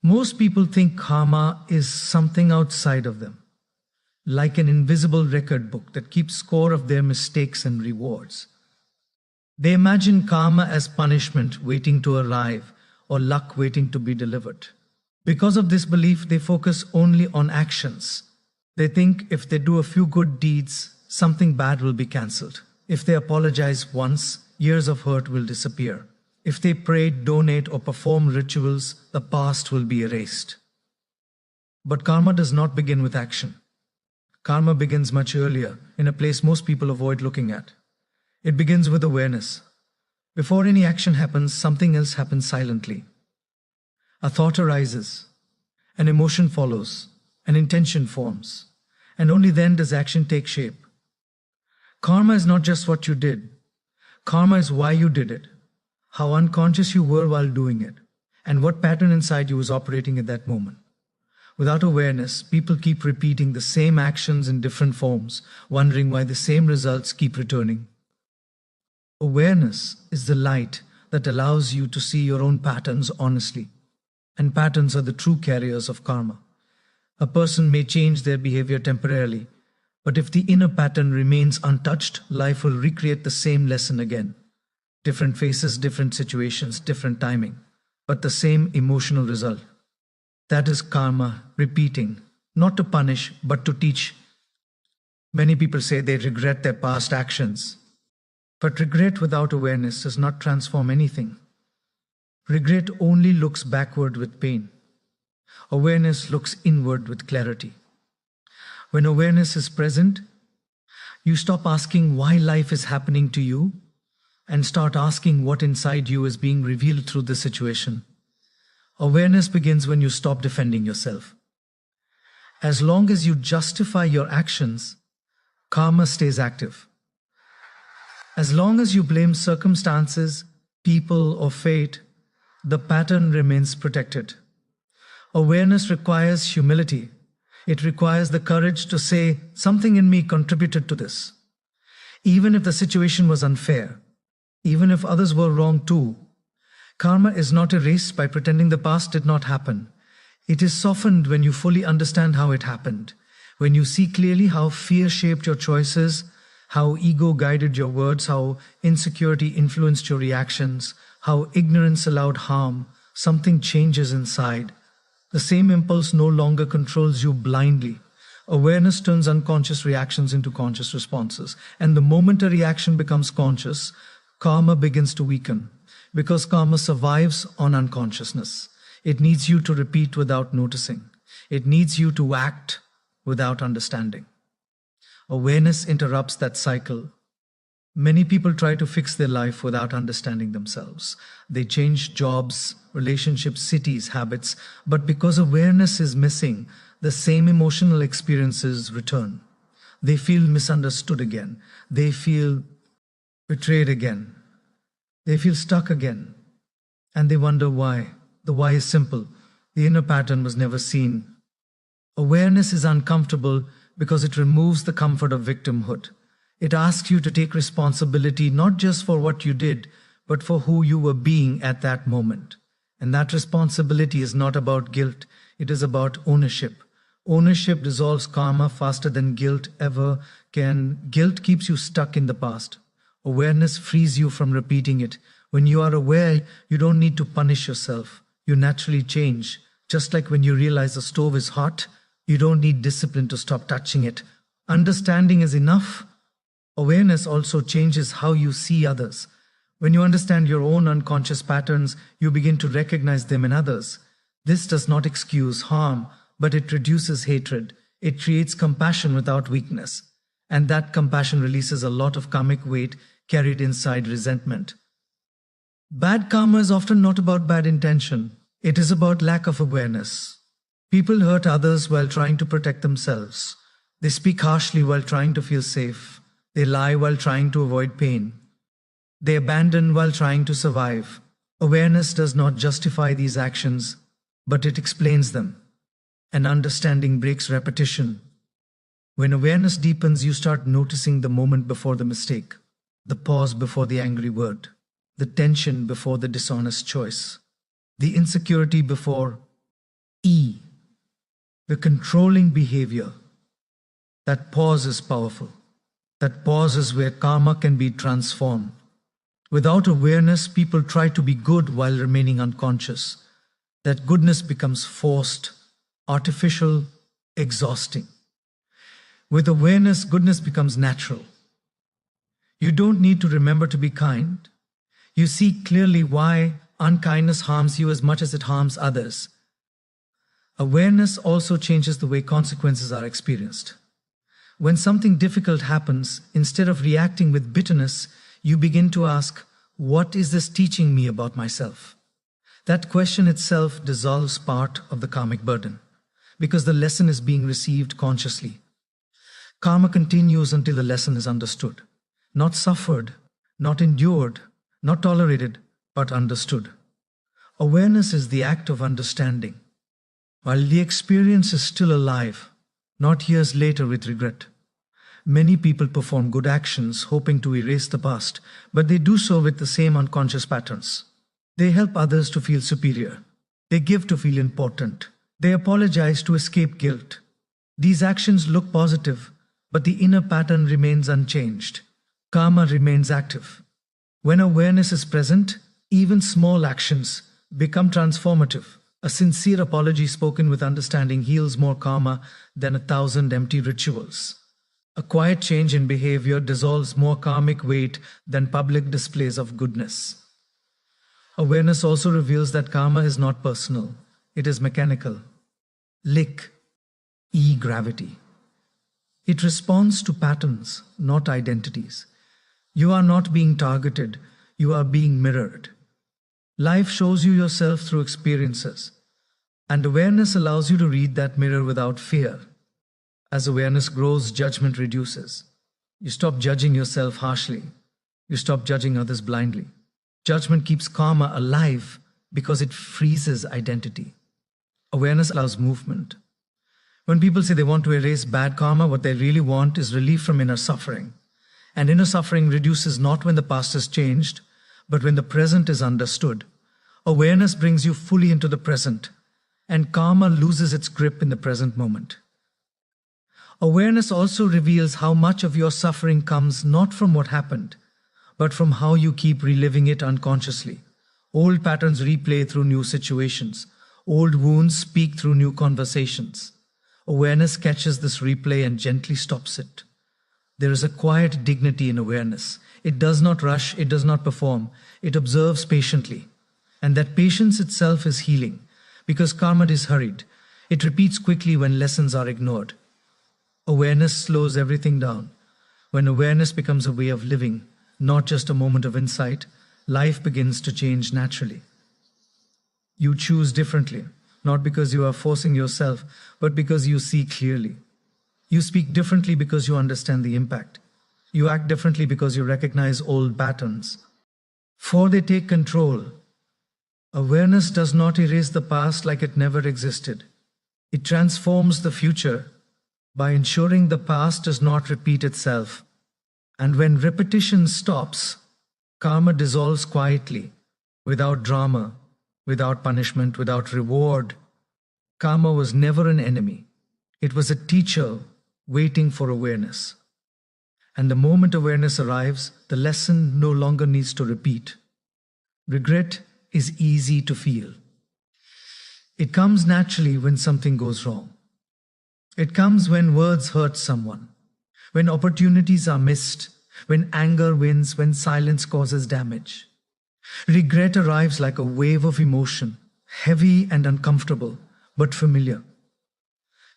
Most people think karma is something outside of them, like an invisible record book that keeps score of their mistakes and rewards. They imagine karma as punishment waiting to arrive or luck waiting to be delivered. Because of this belief, they focus only on actions. They think if they do a few good deeds, something bad will be cancelled. If they apologize once, years of hurt will disappear. If they pray, donate, or perform rituals, the past will be erased. But karma does not begin with action. Karma begins much earlier, in a place most people avoid looking at. It begins with awareness. Before any action happens, something else happens silently. A thought arises, an emotion follows, an intention forms, and only then does action take shape. Karma is not just what you did. Karma is why you did it, how unconscious you were while doing it, and what pattern inside you was operating at that moment. Without awareness, people keep repeating the same actions in different forms, wondering why the same results keep returning. Awareness is the light that allows you to see your own patterns honestly, and patterns are the true carriers of karma. A person may change their behavior temporarily, but if the inner pattern remains untouched, life will recreate the same lesson again. Different faces, different situations, different timing, but the same emotional result. That is karma repeating, not to punish, but to teach. Many people say they regret their past actions, but regret without awareness does not transform anything. Regret only looks backward with pain. Awareness looks inward with clarity. When awareness is present, you stop asking why life is happening to you and start asking what inside you is being revealed through this situation. Awareness begins when you stop defending yourself. As long as you justify your actions, karma stays active. As long as you blame circumstances, people, or fate, the pattern remains protected. Awareness requires humility. It requires the courage to say, something in me contributed to this. Even if the situation was unfair, even if others were wrong too, karma is not erased by pretending the past did not happen. It is softened when you fully understand how it happened, when you see clearly how fear shaped your choices, how ego guided your words, how insecurity influenced your reactions, how ignorance allowed harm. Something changes inside. The same impulse no longer controls you blindly. Awareness turns unconscious reactions into conscious responses. And the moment a reaction becomes conscious, karma begins to weaken. Because karma survives on unconsciousness. It needs you to repeat without noticing. It needs you to act without understanding. Awareness interrupts that cycle. Many people try to fix their life without understanding themselves. They change jobs, relationships, cities, habits, but because awareness is missing, the same emotional experiences return. They feel misunderstood again. They feel betrayed again. They feel stuck again. And they wonder why. The why is simple. The inner pattern was never seen. Awareness is uncomfortable because it removes the comfort of victimhood. It asks you to take responsibility not just for what you did, but for who you were being at that moment. And that responsibility is not about guilt, it is about ownership. Ownership dissolves karma faster than guilt ever can. Guilt keeps you stuck in the past. Awareness frees you from repeating it. When you are aware, you don't need to punish yourself. You naturally change. Just like when you realize the stove is hot, you don't need discipline to stop touching it. Understanding is enough. Awareness also changes how you see others. When you understand your own unconscious patterns, you begin to recognize them in others. This does not excuse harm, but it reduces hatred. It creates compassion without weakness. And that compassion releases a lot of karmic weight carried inside resentment. Bad karma is often not about bad intention. It is about lack of awareness. People hurt others while trying to protect themselves. They speak harshly while trying to feel safe. They lie while trying to avoid pain. They abandon while trying to survive. Awareness does not justify these actions, but it explains them. And understanding breaks repetition. When awareness deepens, you start noticing the moment before the mistake, the pause before the angry word, the tension before the dishonest choice, the insecurity before E, the controlling behavior. That pause is powerful. That pause is where karma can be transformed. Without awareness, people try to be good while remaining unconscious. That goodness becomes forced, artificial, exhausting. With awareness, goodness becomes natural. You don't need to remember to be kind. You see clearly why unkindness harms you as much as it harms others. Awareness also changes the way consequences are experienced. When something difficult happens, instead of reacting with bitterness, you begin to ask, what is this teaching me about myself? That question itself dissolves part of the karmic burden, because the lesson is being received consciously. Karma continues until the lesson is understood. Not suffered, not endured, not tolerated, but understood. Awareness is the act of understanding. While the experience is still alive, not years later with regret. Many people perform good actions hoping to erase the past, but they do so with the same unconscious patterns. They help others to feel superior. They give to feel important. They apologize to escape guilt. These actions look positive, but the inner pattern remains unchanged. Karma remains active. When awareness is present, even small actions become transformative. A sincere apology spoken with understanding heals more karma than 1,000 empty rituals. A quiet change in behavior dissolves more karmic weight than public displays of goodness. Awareness also reveals that karma is not personal, it is mechanical. Lick, E, gravity. It responds to patterns, not identities. You are not being targeted, you are being mirrored. Life shows you yourself through experiences, and awareness allows you to read that mirror without fear. As awareness grows, judgment reduces. You stop judging yourself harshly. You stop judging others blindly. Judgment keeps karma alive because it freezes identity. Awareness allows movement. When people say they want to erase bad karma, what they really want is relief from inner suffering. And inner suffering reduces not when the past has changed, but when the present is understood. Awareness brings you fully into the present, and karma loses its grip in the present moment. Awareness also reveals how much of your suffering comes not from what happened, but from how you keep reliving it unconsciously. Old patterns replay through new situations. Old wounds speak through new conversations. Awareness catches this replay and gently stops it. There is a quiet dignity in awareness. It does not rush, it does not perform. It observes patiently. And that patience itself is healing, because karma is hurried. It repeats quickly when lessons are ignored. Awareness slows everything down. When awareness becomes a way of living, not just a moment of insight, life begins to change naturally. You choose differently, not because you are forcing yourself, but because you see clearly. You speak differently because you understand the impact. You act differently because you recognize old patterns. For they take control. Awareness does not erase the past like it never existed. It transforms the future by ensuring the past does not repeat itself. And when repetition stops, karma dissolves quietly, without drama, without punishment, without reward. Karma was never an enemy. It was a teacher waiting for awareness. And the moment awareness arrives, the lesson no longer needs to repeat. Regret is easy to feel. It comes naturally when something goes wrong. It comes when words hurt someone, when opportunities are missed, when anger wins, when silence causes damage. Regret arrives like a wave of emotion, heavy and uncomfortable, but familiar.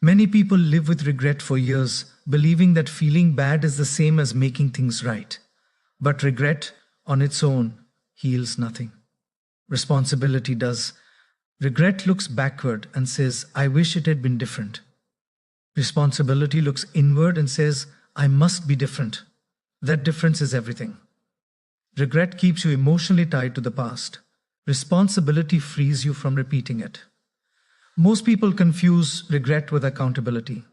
Many people live with regret for years, believing that feeling bad is the same as making things right. But regret on its own heals nothing. Responsibility does. Regret looks backward and says, I wish it had been different. Responsibility looks inward and says, I must be different. That difference is everything. Regret keeps you emotionally tied to the past. Responsibility frees you from repeating it. Most people confuse regret with accountability.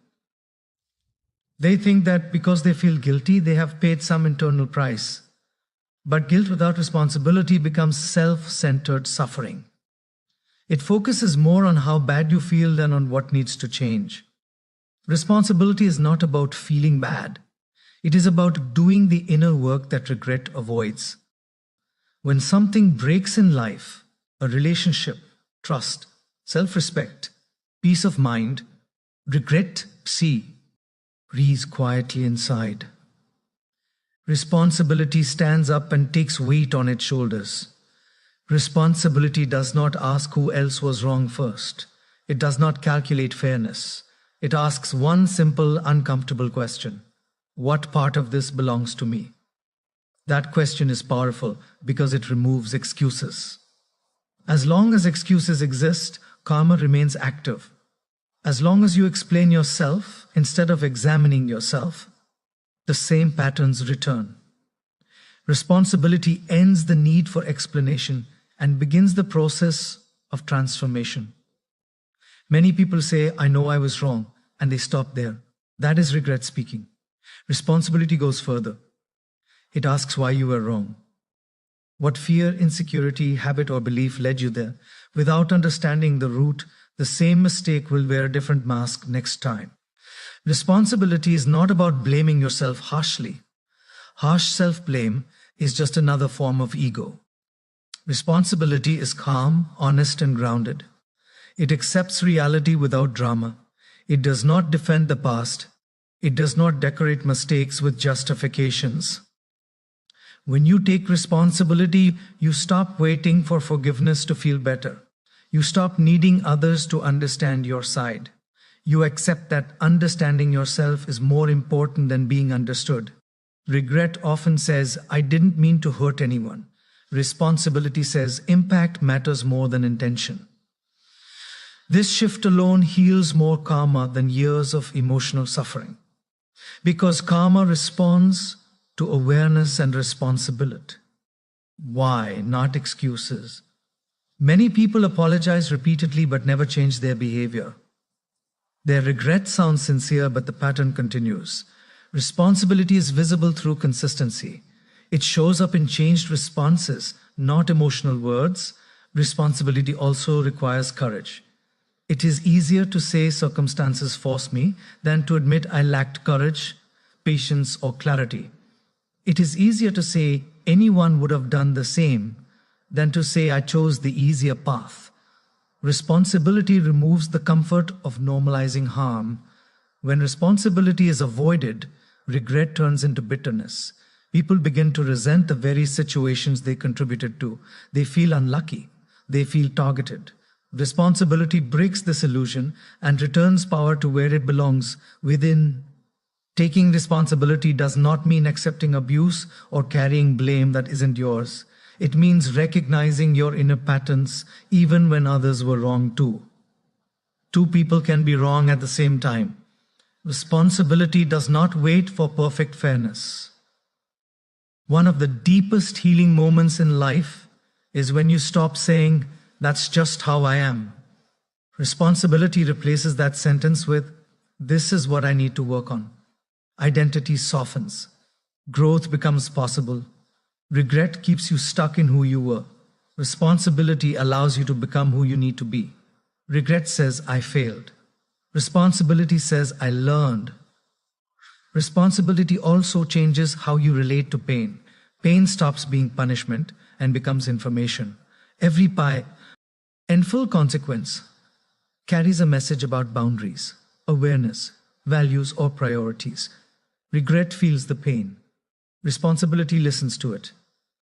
They think that because they feel guilty, they have paid some internal price. But guilt without responsibility becomes self-centered suffering. It focuses more on how bad you feel than on what needs to change. Responsibility is not about feeling bad. It is about doing the inner work that regret avoids. When something breaks in life, a relationship, trust, self-respect, peace of mind, regret, breathes quietly inside. Responsibility stands up and takes weight on its shoulders. Responsibility does not ask who else was wrong first. It does not calculate fairness. It asks one simple, uncomfortable question. What part of this belongs to me? That question is powerful because it removes excuses. As long as excuses exist, karma remains active. As long as you explain yourself instead of examining yourself, the same patterns return. Responsibility ends the need for explanation and begins the process of transformation. Many people say, I know I was wrong, and they stop there. That is regret speaking. Responsibility goes further. It asks why you were wrong. What fear, insecurity, habit, or belief led you there? Without understanding the root, the same mistake will wear a different mask next time. Responsibility is not about blaming yourself harshly. Harsh self-blame is just another form of ego. Responsibility is calm, honest, and grounded. It accepts reality without drama. It does not defend the past. It does not decorate mistakes with justifications. When you take responsibility, you stop waiting for forgiveness to feel better. You stop needing others to understand your side. You accept that understanding yourself is more important than being understood. Regret often says, I didn't mean to hurt anyone. Responsibility says, impact matters more than intention. This shift alone heals more karma than years of emotional suffering. Because karma responds to awareness and responsibility. Why? Not excuses. Many people apologize repeatedly but never change their behavior. Their regret sounds sincere, but the pattern continues. Responsibility is visible through consistency. It shows up in changed responses, not emotional words. Responsibility also requires courage. It is easier to say circumstances forced me than to admit I lacked courage, patience, or clarity. It is easier to say anyone would have done the same than to say I chose the easier path. Responsibility removes the comfort of normalizing harm. When responsibility is avoided, regret turns into bitterness. People begin to resent the very situations they contributed to. They feel unlucky. They feel targeted. Responsibility breaks this illusion and returns power to where it belongs, within. Taking responsibility does not mean accepting abuse or carrying blame that isn't yours. It means recognizing your inner patterns even when others were wrong too. Two people can be wrong at the same time. Responsibility does not wait for perfect fairness. One of the deepest healing moments in life is when you stop saying, that's just how I am. Responsibility replaces that sentence with, this is what I need to work on. Identity softens. Growth becomes possible. Regret keeps you stuck in who you were. Responsibility allows you to become who you need to be. Regret says, I failed. Responsibility says, I learned. Responsibility also changes how you relate to pain. Pain stops being punishment and becomes information. Every full consequence carries a message about boundaries, awareness, values, or priorities. Regret feels the pain. Responsibility listens to it.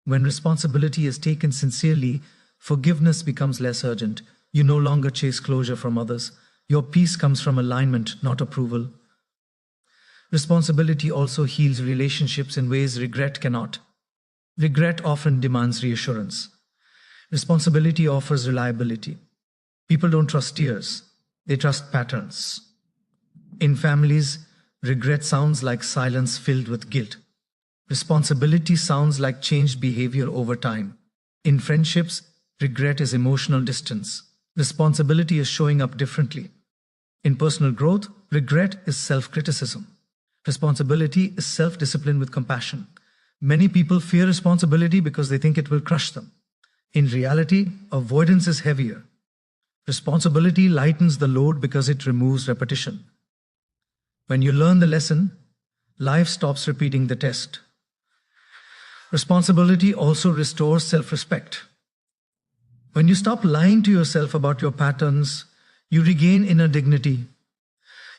When responsibility is taken sincerely, forgiveness becomes less urgent. You no longer chase closure from others. Your peace comes from alignment, not approval. Responsibility also heals relationships in ways regret cannot. Regret often demands reassurance. Responsibility offers reliability. People don't trust tears, they trust patterns. In families, regret sounds like silence filled with guilt. Responsibility sounds like changed behavior over time. In friendships, regret is emotional distance. Responsibility is showing up differently. In personal growth, regret is self-criticism. Responsibility is self-discipline with compassion. Many people fear responsibility because they think it will crush them. In reality, avoidance is heavier. Responsibility lightens the load because it removes repetition. When you learn the lesson, life stops repeating the test. Responsibility also restores self-respect. When you stop lying to yourself about your patterns, you regain inner dignity.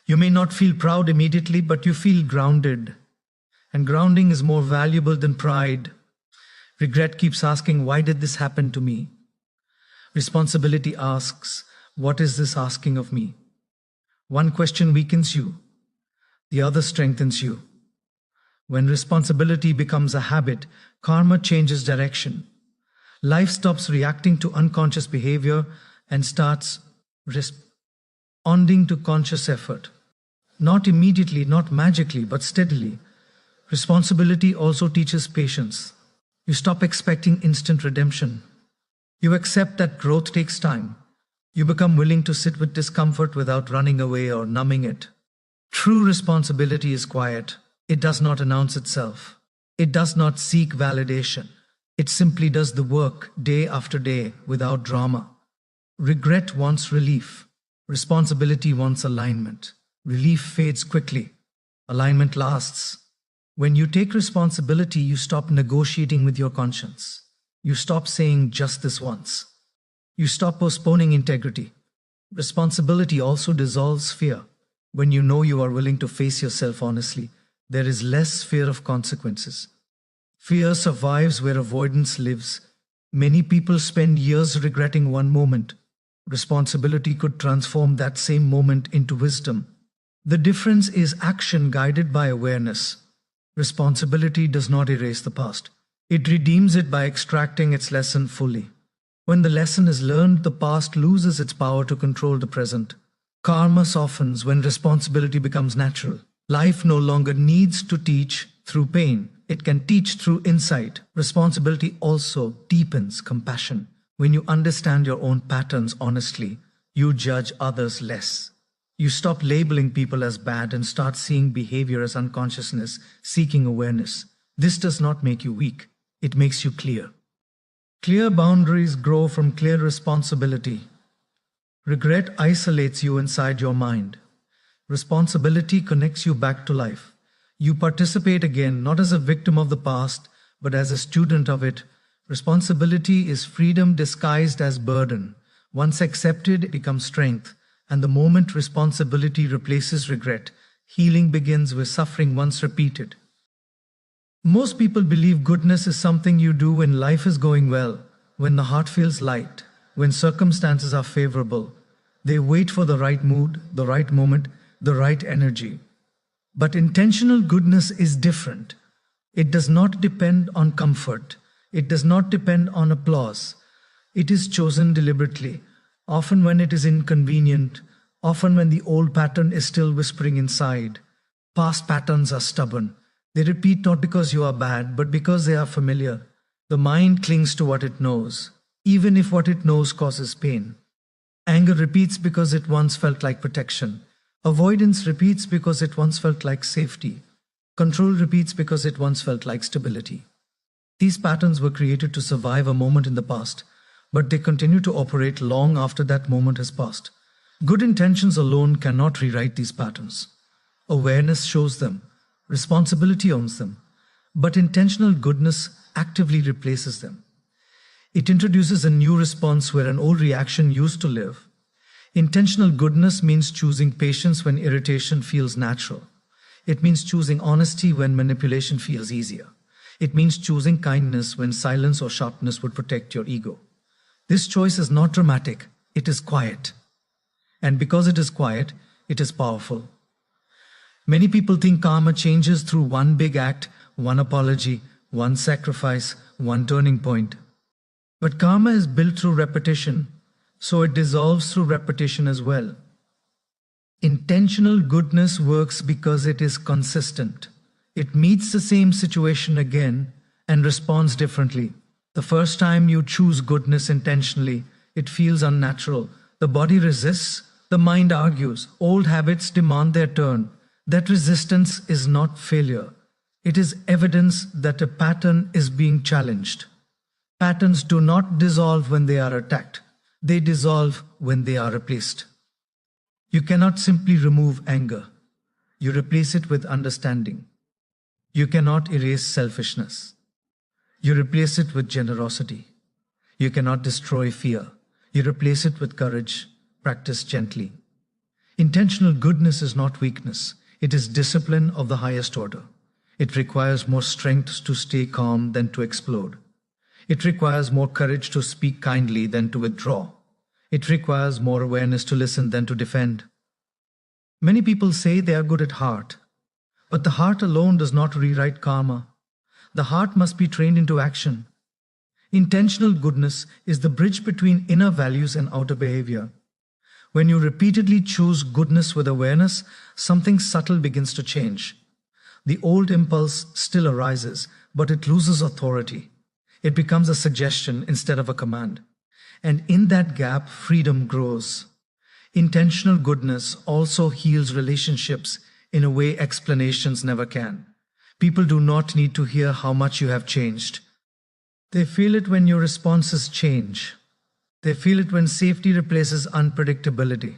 You may not feel proud immediately, but you feel grounded. And grounding is more valuable than pride. Regret keeps asking, why did this happen to me? Responsibility asks, what is this asking of me? One question weakens you, the other strengthens you. When responsibility becomes a habit, karma changes direction. Life stops reacting to unconscious behavior and starts responding to conscious effort. Not immediately, not magically, but steadily. Responsibility also teaches patience. You stop expecting instant redemption. You accept that growth takes time. You become willing to sit with discomfort without running away or numbing it. True responsibility is quiet. It does not announce itself. It does not seek validation. It simply does the work day after day without drama. Regret wants relief. Responsibility wants alignment. Relief fades quickly. Alignment lasts. When you take responsibility, you stop negotiating with your conscience. You stop saying just this once. You stop postponing integrity. Responsibility also dissolves fear. When you know you are willing to face yourself honestly, there is less fear of consequences. Fear survives where avoidance lives. Many people spend years regretting one moment. Responsibility could transform that same moment into wisdom. The difference is action guided by awareness. Responsibility does not erase the past. It redeems it by extracting its lesson fully. When the lesson is learned, the past loses its power to control the present. Karma softens when responsibility becomes natural. Life no longer needs to teach through pain. It can teach through insight. Responsibility also deepens compassion. When you understand your own patterns honestly, you judge others less. You stop labeling people as bad and start seeing behavior as unconsciousness, seeking awareness. This does not make you weak. It makes you clear. Clear boundaries grow from clear responsibility. Regret isolates you inside your mind. Responsibility connects you back to life. You participate again, not as a victim of the past, but as a student of it. Responsibility is freedom disguised as burden. Once accepted, it becomes strength. And the moment responsibility replaces regret, healing begins with suffering once repeated. Most people believe goodness is something you do when life is going well, when the heart feels light, when circumstances are favorable. They wait for the right mood, the right moment, the right energy. But intentional goodness is different. It does not depend on comfort. It does not depend on applause. It is chosen deliberately, often when it is inconvenient, often when the old pattern is still whispering inside. Past patterns are stubborn. They repeat not because you are bad, but because they are familiar. The mind clings to what it knows, even if what it knows causes pain. Anger repeats because it once felt like protection. Avoidance repeats because it once felt like safety. Control repeats because it once felt like stability. These patterns were created to survive a moment in the past, but they continue to operate long after that moment has passed. Good intentions alone cannot rewrite these patterns. Awareness shows them. Responsibility owns them. But intentional goodness actively replaces them. It introduces a new response where an old reaction used to live. Intentional goodness means choosing patience when irritation feels natural. It means choosing honesty when manipulation feels easier. It means choosing kindness when silence or sharpness would protect your ego. This choice is not dramatic, it is quiet. And because it is quiet, it is powerful. Many people think karma changes through one big act, one apology, one sacrifice, one turning point. But karma is built through repetition, so it dissolves through repetition as well. Intentional goodness works because it is consistent. It meets the same situation again and responds differently. The first time you choose goodness intentionally, it feels unnatural. The body resists, the mind argues, old habits demand their turn. That resistance is not failure. It is evidence that a pattern is being challenged. Patterns do not dissolve when they are attacked. They dissolve when they are replaced. You cannot simply remove anger. You replace it with understanding. You cannot erase selfishness. You replace it with generosity. You cannot destroy fear. You replace it with courage, practiced gently. Intentional goodness is not weakness. It is discipline of the highest order. It requires more strength to stay calm than to explode. It requires more courage to speak kindly than to withdraw. It requires more awareness to listen than to defend. Many people say they are good at heart, but the heart alone does not rewrite karma. The heart must be trained into action. Intentional goodness is the bridge between inner values and outer behavior. When you repeatedly choose goodness with awareness, something subtle begins to change. The old impulse still arises, but it loses authority. It becomes a suggestion instead of a command. And in that gap, freedom grows. Intentional goodness also heals relationships in a way explanations never can. People do not need to hear how much you have changed. They feel it when your responses change. They feel it when safety replaces unpredictability.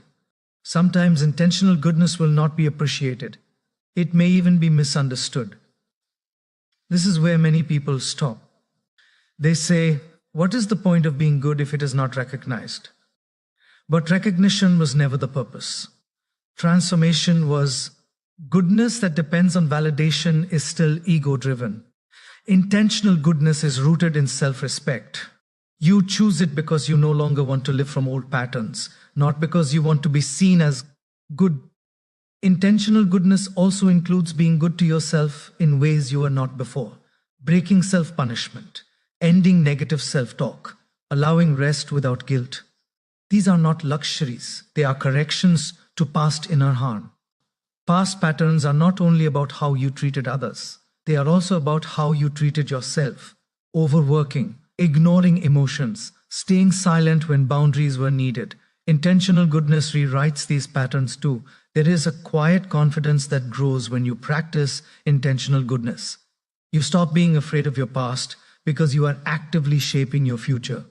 Sometimes intentional goodness will not be appreciated. It may even be misunderstood. This is where many people stop. They say, "What is the point of being good if it is not recognized?" But recognition was never the purpose. Transformation was. Goodness that depends on validation is still ego-driven. Intentional goodness is rooted in self-respect. You choose it because you no longer want to live from old patterns, not because you want to be seen as good. Intentional goodness also includes being good to yourself in ways you were not before, breaking self-punishment, ending negative self-talk, allowing rest without guilt. These are not luxuries, they are corrections to past inner harm. Past patterns are not only about how you treated others, they are also about how you treated yourself. Overworking, ignoring emotions, staying silent when boundaries were needed. Intentional goodness rewrites these patterns too. There is a quiet confidence that grows when you practice intentional goodness. You stop being afraid of your past because you are actively shaping your future.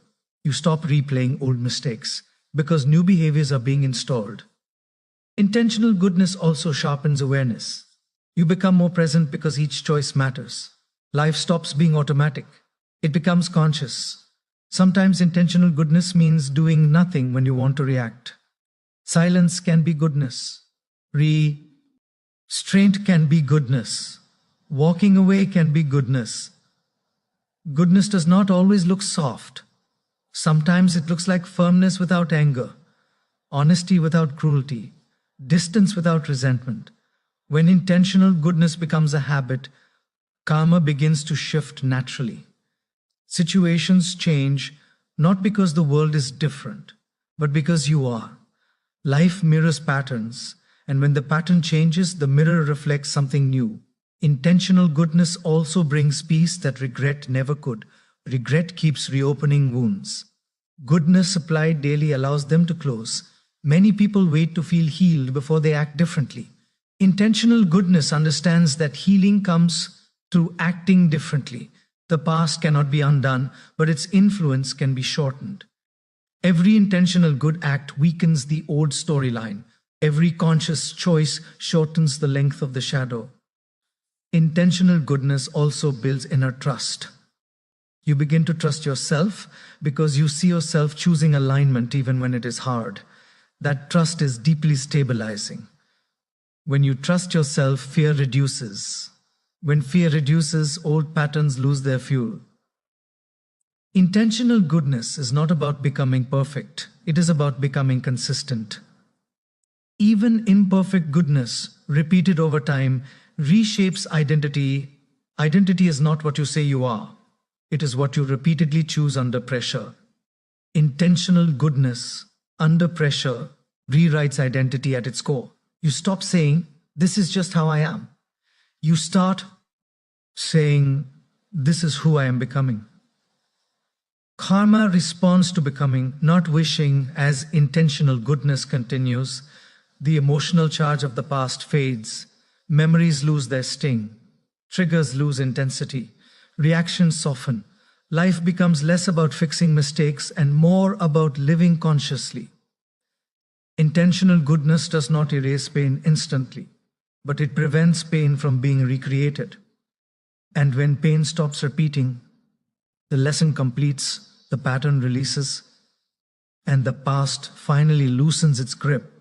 You stop replaying old mistakes because new behaviors are being installed. Intentional goodness also sharpens awareness. You become more present because each choice matters. Life stops being automatic. It becomes conscious. Sometimes intentional goodness means doing nothing when you want to react. Silence can be goodness. Restraint can be goodness. Walking away can be goodness. Goodness does not always look soft. Sometimes it looks like firmness without anger, honesty without cruelty, distance without resentment. When intentional goodness becomes a habit, karma begins to shift naturally. Situations change not because the world is different, but because you are. Life mirrors patterns, and when the pattern changes, the mirror reflects something new. Intentional goodness also brings peace that regret never could. Regret keeps reopening wounds. Goodness applied daily allows them to close. Many people wait to feel healed before they act differently. Intentional goodness understands that healing comes through acting differently. The past cannot be undone, but its influence can be shortened. Every intentional good act weakens the old storyline. Every conscious choice shortens the length of the shadow. Intentional goodness also builds inner trust. You begin to trust yourself because you see yourself choosing alignment even when it is hard. That trust is deeply stabilizing. When you trust yourself, fear reduces. When fear reduces, old patterns lose their fuel. Intentional goodness is not about becoming perfect. It is about becoming consistent. Even imperfect goodness, repeated over time, reshapes identity. Identity is not what you say you are. It is what you repeatedly choose under pressure. Intentional goodness under pressure rewrites identity at its core. You stop saying, "This is just how I am." You start saying, "This is who I am becoming." Karma responds to becoming, not wishing. As intentional goodness continues, the emotional charge of the past fades, memories lose their sting, triggers lose intensity, reactions soften, life becomes less about fixing mistakes and more about living consciously. Intentional goodness does not erase pain instantly, but it prevents pain from being recreated. And when pain stops repeating, the lesson completes, the pattern releases, and the past finally loosens its grip